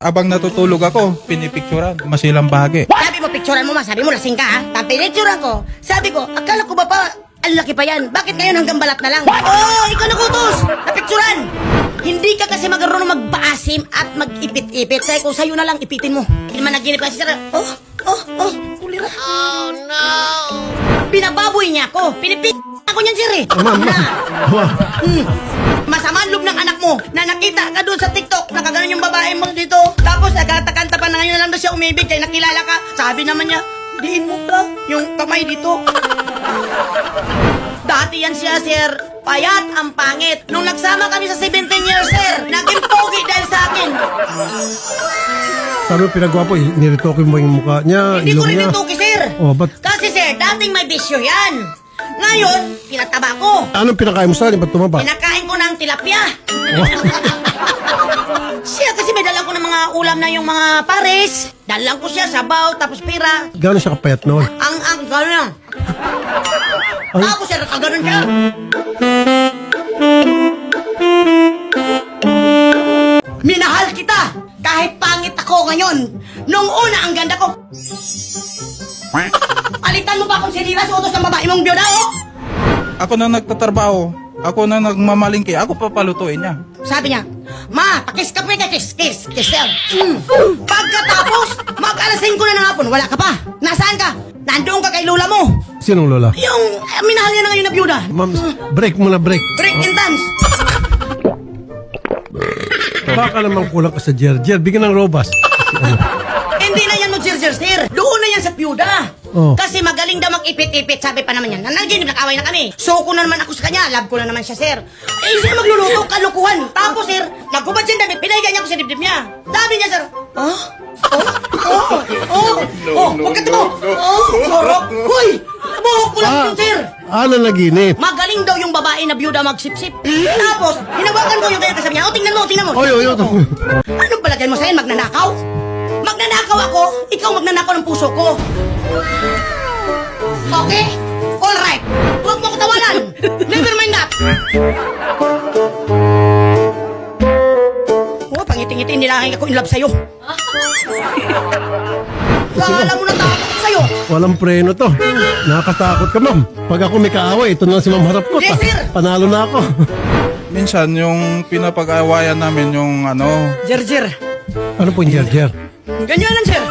Abang natutulog ako, pinipicturan, masilang bahagi. Sabi mo, picturean mo ma. Sabi mo, lasing ka ha. Tapos pinicturean ko. Sabi ko, akala ko ba pa, ang laki pa yan. Bakit ngayon hanggang balat na lang? Oh, ikaw nagutos. Napicturean. Hindi ka kasi magkaroon magpaasim at mag-ipit-ipit. Kaya kung sa'yo na lang, ipitin mo. Hindi man naginip kasi sir. Ulira. Oh, no. Binababoy niya ako. Pinipit ako niyan, sir eh. Ma'am. Masama ang loob ng anak mo na nakita ka doon sa TikTok, nakaganon yung babae mo dito. Tapos nagkatakanta pa na ngayon na lang daw siya umibig kaya nakilala ka. Sabi naman niya, diin mo ba yung kamay dito? Dati yan siya, sir. Payat ang pangit. Nung nagsama kami sa 17 years, sir, naging pogi dahil sa akin. Sabi mo pinagwapo, niritokin mo yung mukha niya, Hindi ko ilong rin niya. ito, sir. Oh, ba't Kasi, sir, dating may bisyo yan. Ngayon, pinataba ko. anong pinakain mo sa akin? Ba't tumaba? Pinakain ko ng tilapia. Siya kasi may dalang ko ng mga ulam na yung mga pares. Dalang ko siya, sabaw, tapos pira. Gano'n siya kapayat noon? Gano'n lang. Tapos siya, nakaganon siya. Minahal kita! Kahit pangit ako ngayon. Nung una, ang ganda ko. Palitan mo pa akong sinira sa utos ng babae mong biyuda, oh! Ako na nagtatrabaho, ako na nagmamalingki, ako papalutuin niya. Sabi niya, Ma, pakis ka pa kiss. Pagkatapos, mag-alas 5 na ng hapon, wala ka pa. Nasaan ka? Nandoon ka kay lola mo. Sinong lola? Yung minahal niya na ngayon na biyuda. Ma'am, break muna, break. Break and dance. Baka naman kulang ka sa Jer. Bigyan ng robas. Hindi na yan mag-sir, sir. Doon na yan sa biyuda. Oh. Kasi magaling daw mag-ipit-ipit, sabi pa naman yan. Nanaginip, nag-away na kami. So ko na naman ako sa kanya, love ko na naman siya, sir. Eh, siya magluluto, kalukuhan. Tapos, sir, nagkubad siya damit, pinahiga niya ako sa dibdib niya. Sabi niya, sir, pagkat mo, sorok, huy, buhok ko lang yun, sir. Ano naginip? Magaling daw yung babae na biyuda magsipsip. Tapos, hinawakan ko yung kaya kasabi niya, tingnan mo. Oy. Anong palagay mo sa'yo, magnanakaw? Magnanakaw ako, ikaw magnanakaw ng puso ko. Okay? Alright. Huwag mo ko tawanan. Never mind that. Oh, pangiti-ngiti, nilangin ako in love sa'yo. Kala mo na takot sa'yo. Walang preno to. Nakakatakot ka, ma'am. Pag ako may kaaway, ito na si ma'am harap ko. Yes, sir. Panalo na ako. Minsan, yung pinapag-awayan namin yung Jer. Ano po yung Jer? Ganyan lang, sir.